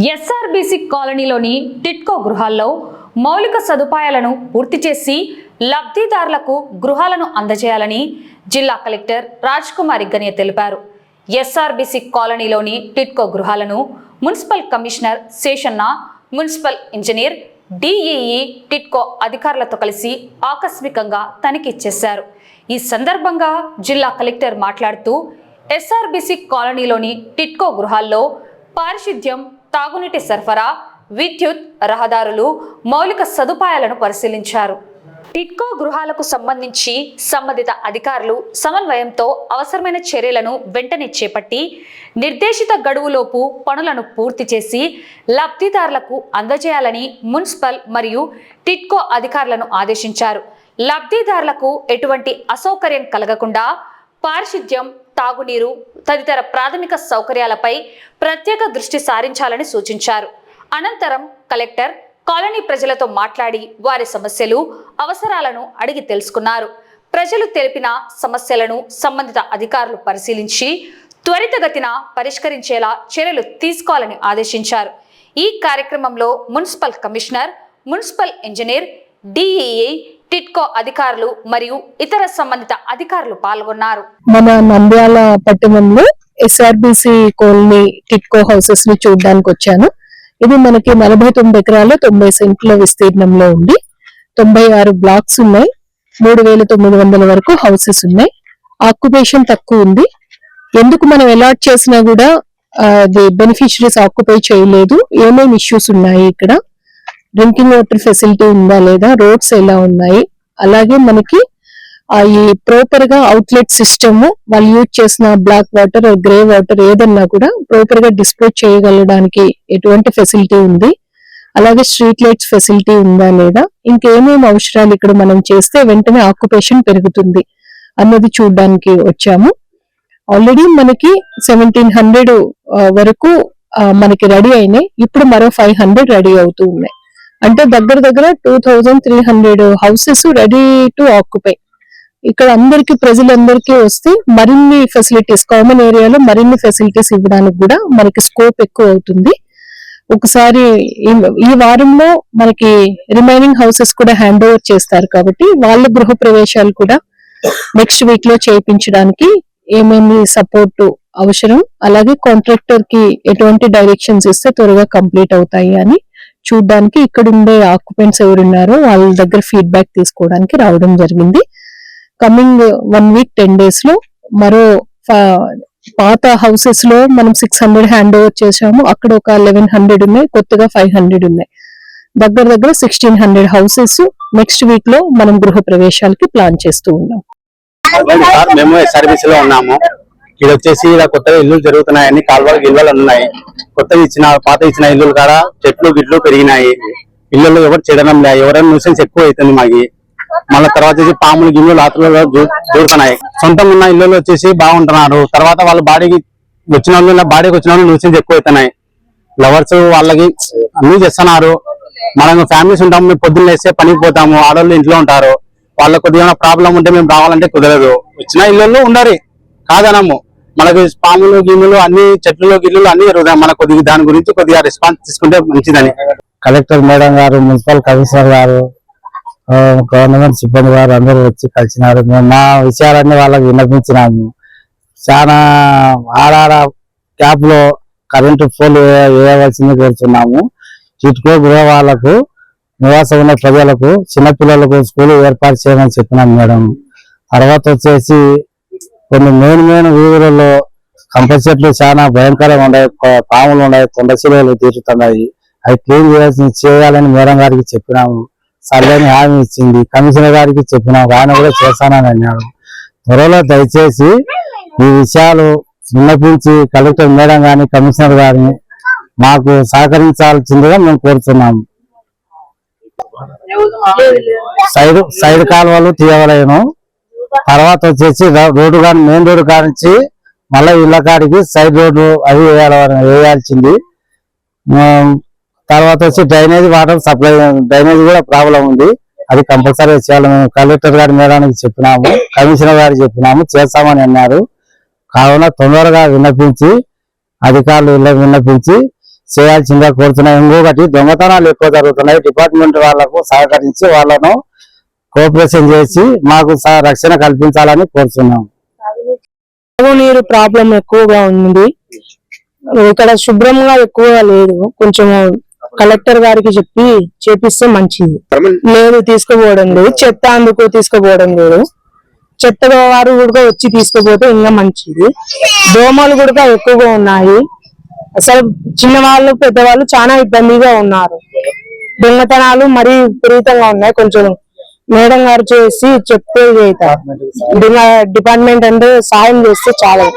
SRBC కాలనీలోని టిట్కో గృహాల్లో మౌలిక సదుపాయాలను పూర్తి చేసి లబ్ధిదారులకు గృహాలను అందజేయాలని జిల్లా కలెక్టర్ రాజ్ కుమార్ గనియ తెలిపారు. ఎస్ఆర్బీసీ కాలనీలోని టిట్కో గృహాలను municipal commissioner Seshanna, municipal engineer, DEE, TIDCO అధికారులతో కలిసి ఆకస్మికంగా తనిఖీ చేశారు. ఈ సందర్భంగా జిల్లా కలెక్టర్ మాట్లాడుతూ ఎస్ఆర్బీసీ కాలనీలోని టిట్కో గృహాల్లో పారిశుద్ధ్యం, తాగునీటి సరఫరా, విద్యుత్, రహదారులు, మౌలిక సదుపాయాలను పరిశీలించారు. టిట్కో గృహాలకు సంబంధించి సంబంధిత అధికారులు సమన్వయంతో అవసరమైన చర్యలను వెంటనే చేపట్టి నిర్దేశిత గడువులోపు పనులను పూర్తి చేసి లబ్ధిదారులకు అందజేయాలని మున్సిపల్ మరియు టిట్కో అధికారులను ఆదేశించారు. లబ్ధిదారులకు ఎటువంటి అసౌకర్యం కలగకుండా పారిశుద్ధ్యం, తాగునీరు తదితర ప్రాథమిక సౌకర్యాలపై ప్రత్యేక దృష్టి సారించాలని సూచించారు. అనంతరం కలెక్టర్ కాలనీ ప్రజలతో మాట్లాడి వారి సమస్యలు, అవసరాలను అడిగి తెలుసుకున్నారు. ప్రజలు తెలిపిన సమస్యలను సంబంధిత అధికారులు పరిశీలించి త్వరితగతిన పరిష్కరించేలా చర్యలు తీసుకోవాలని ఆదేశించారు. ఈ కార్యక్రమంలో municipal commissioner, municipal engineer, DEE, TIDCO అధికారులు మరియు ఇతర సంబంధిత అధికారులు పాల్గొన్నారు. మన నంద్యాల పట్టణంలో ఎస్ఆర్బీసీ కాలనీ టిట్కో హౌసెస్ ని చూడడానికి వచ్చాను. ఇది మనకి 49 ఎకరాల 90 సెంట్ల విస్తీర్ణంలో ఉంది. 96 బ్లాక్స్ ఉన్నాయి. 3900 వరకు హౌసెస్ ఉన్నాయి. ఆక్యుపేషన్ తక్కువ ఉంది. ఎందుకు మనం అలాట్ చేసినా కూడా బెనిఫిషరీస్ ఆక్యుపై చేయలేదు. ఏమేమి ఇష్యూస్ ఉన్నాయి, ఇక్కడ డ్రింకింగ్ వాటర్ ఫెసిలిటీ ఉందా లేదా, రోడ్స్ ఎలా ఉన్నాయి, అలాగే మనకి ఈ ప్రాపర్ గా అవుట్లెట్ సిస్టమ్, వాళ్ళు యూజ్ చేసిన బ్లాక్ వాటర్, గ్రే వాటర్ ఏదన్నా కూడా ప్రాపర్ గా డిస్పోజ్ చేయగలడానికి ఎటువంటి ఫెసిలిటీ ఉంది, అలాగే స్ట్రీట్ లైట్స్ ఫెసిలిటీ ఉందా లేదా, ఇంకేమేమి అవసరాలు ఇక్కడ మనం చేస్తే వెంటనే ఆక్యుపేషన్ పెరుగుతుంది అన్నది చూడడానికి వచ్చాము. ఆల్రెడీ మనకి 1700 వరకు మనకి రెడీ అయినాయి. ఇప్పుడు మరో 500 రెడీ అవుతూ ఉన్నాయి. అంటే దగ్గర 2300 హౌసెస్ రెడీ టు ఆక్యుపై. ఇక్కడ అందరికి, ప్రజలందరికీ వస్తే మరిన్ని ఫెసిలిటీస్, కామన్ ఏరియాలో మరిన్ని ఫెసిలిటీస్ ఇవ్వడానికి కూడా మనకి స్కోప్ ఎక్కువ అవుతుంది. ఒకసారి ఈ వారంలో మనకి రిమైనింగ్ హౌసెస్ కూడా హ్యాండ్ ఓవర్ చేస్తారు కాబట్టి వాళ్ళ గృహ ప్రవేశాలు కూడా నెక్స్ట్ వీక్ లో చేయించడానికి ఏమేమి సపోర్ట్ అవసరం, అలాగే కాంట్రాక్టర్ కి ఎటువంటి డైరెక్షన్స్ ఇస్తే త్వరగా కంప్లీట్ అవుతాయి అని చూడడానికి ఇక్కడ ఉండే ఆక్యుపెంట్స్ ఎవరున్నారో వాళ్ళ దగ్గర ఫీడ్బ్యాక్ తీసుకోవడానికి రావడం జరిగింది. కమింగ్ 1 వీక్ 10 days లో మరో పాత హౌసెస్ లో మనం 600 హ్యాండ్ ఓవర్ చేసాము. అక్కడ ఒక 1100 ఉన్నాయి, కొత్తగా 500 ఉన్నాయి. దగ్గర 1600 హౌసెస్ నెక్స్ట్ వీక్ లో మనం గృహ ప్రవేశాలకి ప్లాన్ చేస్తూ ఉన్నాం. మేము ఎస్ఆర్బీసీ లో ఉన్నాము. ఇది వచ్చేసి ఇలా కొత్తగా ఇల్లు జరుగుతున్నాయని, కాలువలు గిల్వలు ఉన్నాయి. కొత్తగా పాత ఇచ్చిన ఇల్లు కాడ చెట్లు గిట్లు పెరిగినాయి. ఇళ్లలో ఎవరు చేయడం లేదు, ఎవరైనా న్యూసెన్స్ ఎక్కువ అవుతుంది మాకి. మళ్ళీ తర్వాత పాములు గిన్నెలు రాత్రులలో దూరుతున్నాయి. సొంతం ఉన్న ఇల్లు వచ్చేసి బాగుంటున్నారు. తర్వాత వాళ్ళ బాడీకి వచ్చిన వాళ్ళు న్యూసెన్స్ ఎక్కువ అవుతున్నాయి. లవర్స్ వాళ్ళకి అన్ని చేస్తున్నారు. మనం ఫ్యామిలీస్ ఉంటాము, మేము పొద్దున్న వేస్తే పనికి పోతాము, ఆడవాళ్ళు ఇంట్లో ఉంటారు. వాళ్ళకి కొద్దిగా ప్రాబ్లం ఉంటే మేము రావాలంటే కుదరదు. వచ్చిన ఇళ్ళు ఉండాలి కాదనము. మనకి పాములు గిన్నెలు అన్ని చెట్లు గిల్లులు అన్ని జరుగుతాయి. మన కొద్దిగా దాని గురించి కొద్దిగా రెస్పాన్స్ తీసుకుంటే మంచిదని కలెక్టర్ మేడం గారు, మున్సిపల్ కమిషనర్ గారు, గవర్నమెంట్ సిబ్బంది గారు అందరూ వచ్చి కలిసినారు. మేము మా విషయాలన్నీ వాళ్ళకి విన్నపించినాము. చాలా ఆడాడ క్యాప్ లో కరెంటు పోల్ వేయవలసింది కోరుతున్నాము. టిట్కో గృహ వాళ్ళకు, నివాసం ఉన్న ప్రజలకు, చిన్నపిల్లలకు స్కూల్ ఏర్పాటు చేయమని చెప్పినాం మేడం. తర్వాత వచ్చేసి కొన్ని మెయిన్ వీధులలో కంప చెట్లు చాలా భయంకరంగా ఉన్నాయి, పాములు ఉన్నాయి, కొండ శిలువలు తీరుతున్నాయి. అవి క్లీన్ చేయాలని మేడం గారికి చెప్పినాము. సర్లేని హామీ ఇచ్చింది. కమిషనర్ గారికి చెప్పినాము, ఆయన కూడా చేస్తానని అన్నాడు. త్వరలో దయచేసి ఈ విషయాలు విన్నపించి కలెక్టర్ మేడం గారిని, కమిషనర్ గారిని మాకు సహకరించాల్సిందిగా మేము కోరుతున్నాము. సైడ్ కాలువలు తీయవలేను. తర్వాత వచ్చేసి రోడ్డు కానీ మెయిన్ రోడ్డు కానించి మళ్ళీ ఇళ్ళ కాడికి సైడ్ రోడ్డు అవి వేయాల్సింది. తర్వాత వచ్చి డ్రైనేజ్ వాటర్ సప్లై, డ్రైనేజ్ కూడా ప్రాబ్లం ఉంది. అది కంపల్సరీ చేయాలి. మేము కలెక్టర్ గారి మేడానికి చెప్పినాము, కమిషనర్ గారికి చెప్పినాము, చేస్తామని అన్నారు. కావున తొందరగా విన్నపించి అధికారులు విన్నపించి చేయాల్సిందిగా కోరుతున్నాయి. ఇంకొకటి దొంగతనాలు ఎక్కువ జరుగుతున్నాయి. డిపార్ట్మెంట్ వాళ్లకు సహకరించి వాళ్ళను కోఆపరేషన్ చేసి మాకు రక్షణ కల్పించాలని కోరుతున్నాం. తాగునీరు ప్రాబ్లం ఎక్కువగా ఉంది. ఇక్కడ శుభ్రంగా ఎక్కువగా లేదు. కొంచెం కలెక్టర్ గారికి చెప్పి చేపిస్తే మంచిది. లేదు తీసుకుపోవడం లేదు. చెత్త అందుకు తీసుకుపోవడం లేదు. చెత్త వారు కూడా వచ్చి తీసుకుపోతే ఇంకా మంచిది. దోమలు కూడా ఎక్కువగా ఉన్నాయి. అసలు చిన్నవాళ్ళు పెద్దవాళ్ళు చాలా ఇబ్బందిగా ఉన్నారు. దొంగతనాలు మరీ విపరీతంగా ఉన్నాయి. కొంచెం మేడం గారు చేసి చెప్తే డిపార్ట్మెంట్ అంటే సాయం చేస్తే చాలా.